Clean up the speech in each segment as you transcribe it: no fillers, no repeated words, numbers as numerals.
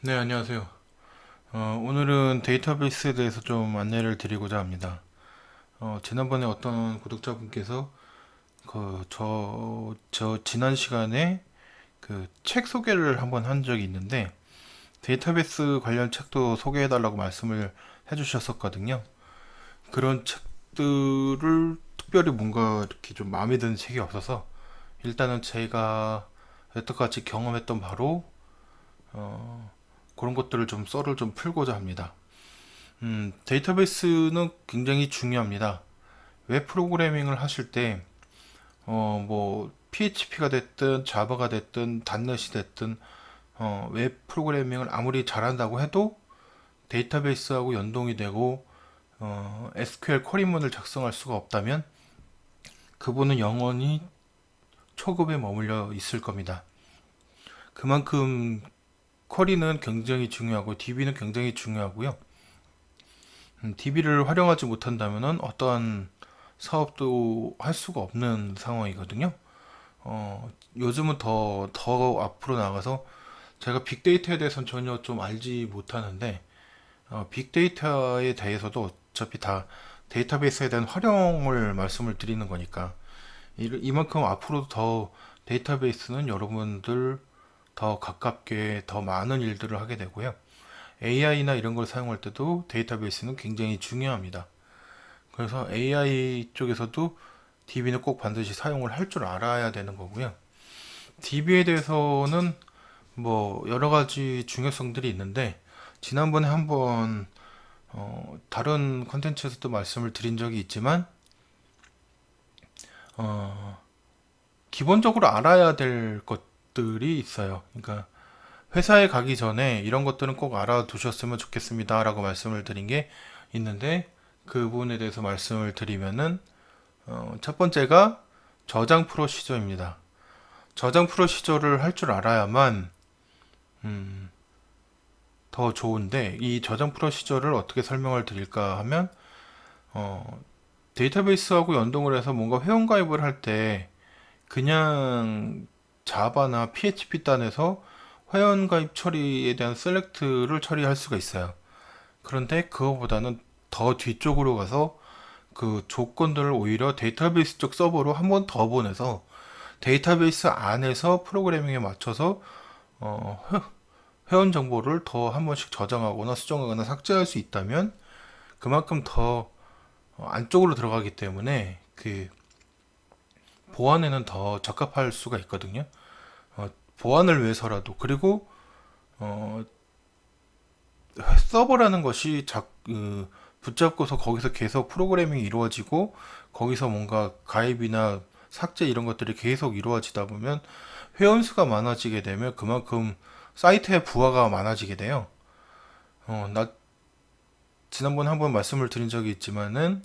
네, 안녕하세요. 오늘은 데이터베이스에 대해서 좀 안내를 드리고자 합니다. 지난번에 어떤 구독자분께서 저 지난 시간에 그 책 소개를 한번 한 적이 있는데, 데이터베이스 관련 책도 소개해달라고 말씀을 해주셨었거든요. 그런 책들을 특별히 뭔가 이렇게 좀 마음에 드는 책이 없어서, 일단은 제가 여태까지 경험했던 바로, 어, 그런 것들을 좀 썰을 좀 풀고자 합니다. 데이터베이스는 굉장히 중요합니다. 웹 프로그래밍을 하실 때, 뭐, PHP가 됐든, 자바가 됐든, 단넷이 됐든, 웹 프로그래밍을 아무리 잘한다고 해도 데이터베이스하고 연동이 되고, SQL 쿼리문을 작성할 수가 없다면, 그분은 영원히 초급에 머물러 있을 겁니다. 그만큼 쿼리는 굉장히 중요하고, DB는 굉장히 중요하고요. DB를 활용하지 못한다면 어떠한 사업도 할 수가 없는 상황이거든요. 요즘은 더 앞으로 나가서 제가 빅데이터에 대해서는 전혀 좀 알지 못하는데, 빅데이터에 대해서도 어차피 다 데이터베이스에 대한 활용을 말씀을 드리는 거니까, 이만큼 앞으로 더 데이터베이스는 여러분들 더 가깝게 더 많은 일들을 하게 되고요. AI나 이런 걸 사용할 때도 데이터베이스는 굉장히 중요합니다. 그래서 AI 쪽에서도 DB는 꼭 반드시 사용을 할 줄 알아야 되는 거고요. DB에 대해서는 뭐 여러 가지 중요성들이 있는데, 지난번에 한번 다른 컨텐츠에서도 말씀을 드린 적이 있지만, 어, 기본적으로 알아야 될 것들이 있어요. 그러니까 회사에 가기 전에 이런 것들은 꼭 알아두셨으면 좋겠습니다라고 말씀을 드린 게 있는데, 그 부분에 대해서 말씀을 드리면은, 첫 번째가 저장 프로시저입니다. 저장 프로시저를 할 줄 알아야만 음, 더 좋은데, 이 저장 프로시저를 어떻게 설명을 드릴까 하면, 어, 데이터베이스하고 연동을 해서 뭔가 회원가입을 할 때 그냥 자바나 PHP 단에서 회원가입 처리에 대한 셀렉트를 처리할 수가 있어요. 그런데 그거보다는 더 뒤쪽으로 가서 그 조건들을 오히려 데이터베이스 쪽 서버로 한 번 더 보내서 데이터베이스 안에서 프로그래밍에 맞춰서 어, 회원 정보를 더 한 번씩 저장하거나 수정하거나 삭제할 수 있다면, 그만큼 더 안쪽으로 들어가기 때문에 그 보안에는 더 적합할 수가 있거든요. 보안을 위해서라도. 그리고 어, 서버라는 것이 붙잡고서 거기서 계속 프로그래밍이 이루어지고, 거기서 뭔가 가입이나 삭제 이런 것들이 계속 이루어지다 보면 회원 수가 많아지게 되면 그만큼 사이트의 부하가 많아지게 돼요. 나 지난번에 한번 말씀을 드린 적이 있지만은,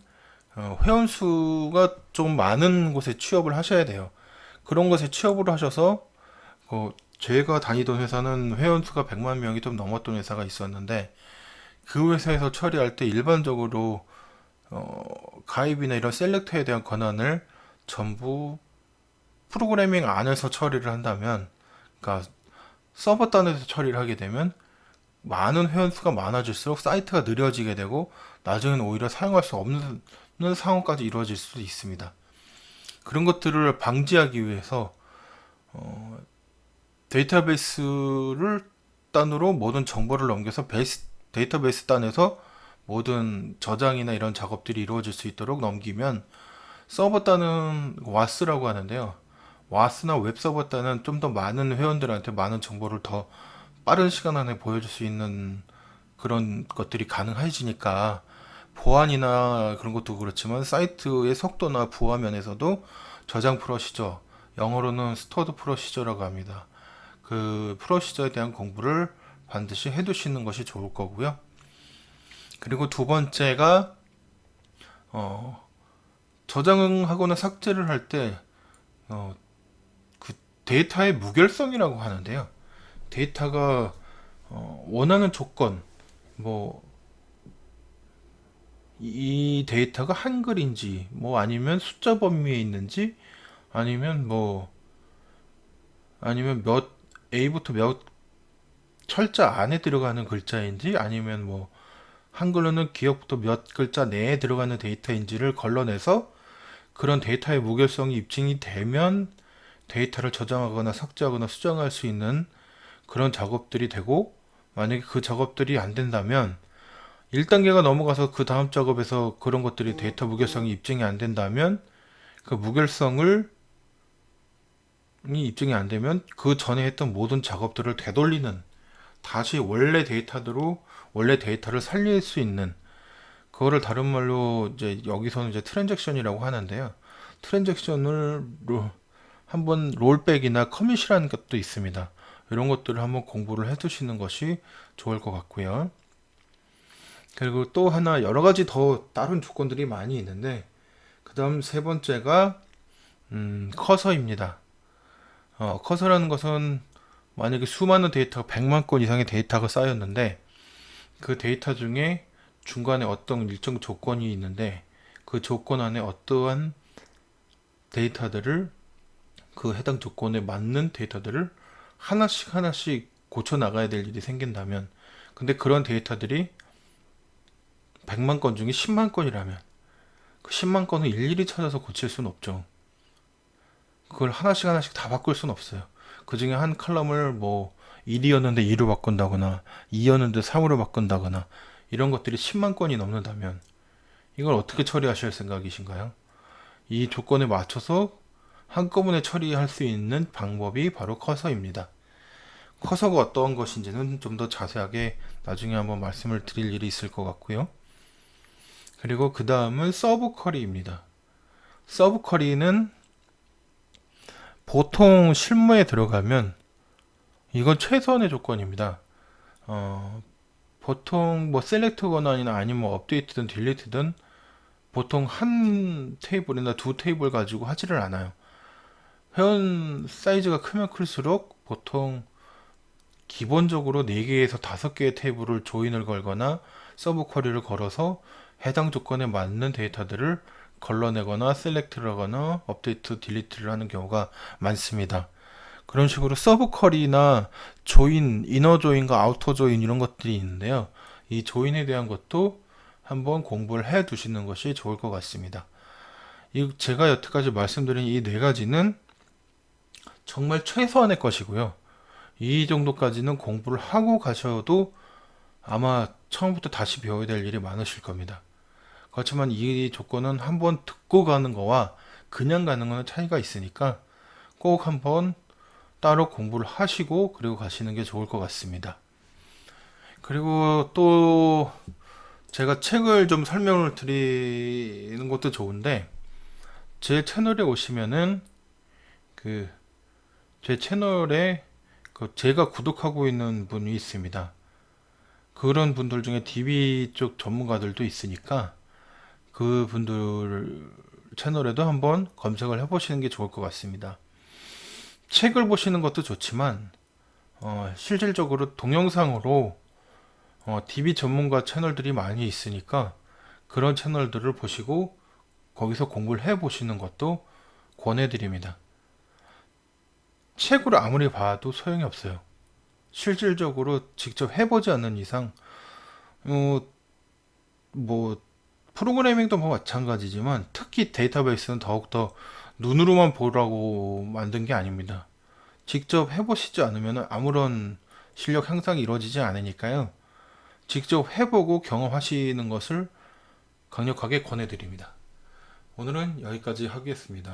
회원 수가 좀 많은 곳에 취업을 하셔야 돼요. 그런 곳에 취업을 하셔서, 제가 다니던 회사는 회원 수가 100만 명이 좀 넘었던 회사가 있었는데, 그 회사에서 처리할 때 일반적으로 가입이나 이런 셀렉터에 대한 권한을 전부 프로그래밍 안에서 처리를 한다면, 그러니까 서버 단에서 처리를 하게 되면 많은 회원수가 많아질수록 사이트가 느려지게 되고, 나중에는 오히려 사용할 수 없는 상황까지 이루어질 수도 있습니다. 그런 것들을 방지하기 위해서 데이터베이스를 단으로 모든 정보를 넘겨서 데이터베이스 단에서 모든 저장이나 이런 작업들이 이루어질 수 있도록 넘기면, 서버 단은 와스라고 하는데요. 와스나 웹서버 단은 좀 더 많은 회원들한테 많은 정보를 더 빠른 시간 안에 보여줄 수 있는 그런 것들이 가능해지니까, 보안이나 그런 것도 그렇지만 사이트의 속도나 부하 면에서도 저장 프로시저, 영어로는 스토어드 프로시저라고 합니다. 그 프로시저에 대한 공부를 반드시 해두시는 것이 좋을 거고요. 그리고 두 번째가 어, 저장하거나 삭제를 할 때 그 데이터의 무결성이라고 하는데요. 데이터가 원하는 조건, 뭐 이 데이터가 한글인지, 뭐 아니면 숫자 범위에 있는지, 아니면 뭐 아니면 몇 A부터 몇 철자 안에 들어가는 글자인지 아니면 뭐 한글로는 기억부터 몇 글자 내에 들어가는 데이터인지를 걸러내서 그런 데이터의 무결성이 입증이 되면 데이터를 저장하거나 삭제하거나 수정할 수 있는 그런 작업들이 되고, 만약에 그 작업들이 안 된다면 1단계가 넘어가서 그 다음 작업에서 그런 것들이 데이터 무결성이 입증이 안 된다면 그 무결성을 이 입증이 안 되면 그 전에 했던 모든 작업들을 되돌리는, 다시 원래 데이터를 살릴 수 있는, 그거를 다른 말로 이제 여기서는 이제 트랜잭션이라고 하는데요. 트랜잭션을 한번 롤백이나 커밋이라는 것도 있습니다. 이런 것들을 한번 공부를 해두시는 것이 좋을 것 같고요. 그리고 또 하나 여러 가지 더 다른 조건들이 많이 있는데, 그 다음 세 번째가 커서입니다. 커서라는 것은 만약에 수많은 데이터가 100만 건 이상의 데이터가 쌓였는데 그 데이터 중에 중간에 어떤 일정 조건이 있는데 그 조건 안에 어떠한 데이터들을, 그 해당 조건에 맞는 데이터들을 하나씩 하나씩 고쳐 나가야 될 일이 생긴다면, 근데 그런 데이터들이 100만 건 중에 10만 건이라면 그 10만 건을 일일이 찾아서 고칠 수는 없죠. 그걸 하나씩 하나씩 다 바꿀 수는 없어요. 그 중에 한 칼럼을 뭐 1이었는데 2로 바꾼다거나 2였는데 3으로 바꾼다거나 이런 것들이 10만 건이 넘는다면 이걸 어떻게 처리하실 생각이신가요? 이 조건에 맞춰서 한꺼번에 처리할 수 있는 방법이 바로 커서입니다. 커서가 어떤 것인지는 좀 더 자세하게 나중에 한번 말씀을 드릴 일이 있을 것 같고요. 그리고 그 다음은 서브 쿼리입니다. 서브 쿼리는 보통 실무에 들어가면 이건 최선의 조건입니다. 보통 뭐 셀렉트거나 아니면 뭐 업데이트든 딜리트든 보통 한 테이블이나 두 테이블 가지고 하지를 않아요. 회원 사이즈가 크면 클수록 보통 기본적으로 4개에서 5개의 테이블을 조인을 걸거나 서브 쿼리를 걸어서 해당 조건에 맞는 데이터들을 걸러내거나 셀렉트를 하거나 업데이트 딜리트를 하는 경우가 많습니다. 그런 식으로 서브 쿼리나 조인, 이너 조인과 아우터 조인 이런 것들이 있는데요. 이 조인에 대한 것도 한번 공부를 해 두시는 것이 좋을 것 같습니다. 제가 여태까지 말씀드린 이 네 가지는 정말 최소한의 것이고요. 이 정도까지는 공부를 하고 가셔도 아마 처음부터 다시 배워야 될 일이 많으실 겁니다. 그렇지만 이 조건은 한번 듣고 가는 거와 그냥 가는 거는 차이가 있으니까 꼭 한번 따로 공부를 하시고 그리고 가시는 게 좋을 것 같습니다. 그리고 또 제가 책을 좀 설명을 드리는 것도 좋은데, 제 채널에 오시면은 제 채널에 제가 구독하고 있는 분이 있습니다. 그런 분들 중에 DB 쪽 전문가들도 있으니까 그 분들 채널에도 한번 검색을 해보시는 게 좋을 것 같습니다. 책을 보시는 것도 좋지만 실질적으로 동영상으로 DB 전문가 채널들이 많이 있으니까 그런 채널들을 보시고 거기서 공부를 해보시는 것도 권해드립니다. 책으로 아무리 봐도 소용이 없어요. 실질적으로 직접 해보지 않는 이상 뭐 프로그래밍도 뭐 마찬가지지만 특히 데이터베이스는 더욱더 눈으로만 보라고 만든 게 아닙니다. 직접 해보시지 않으면 아무런 실력 향상이 이루어지지 않으니까요. 직접 해보고 경험하시는 것을 강력하게 권해드립니다. 오늘은 여기까지 하겠습니다.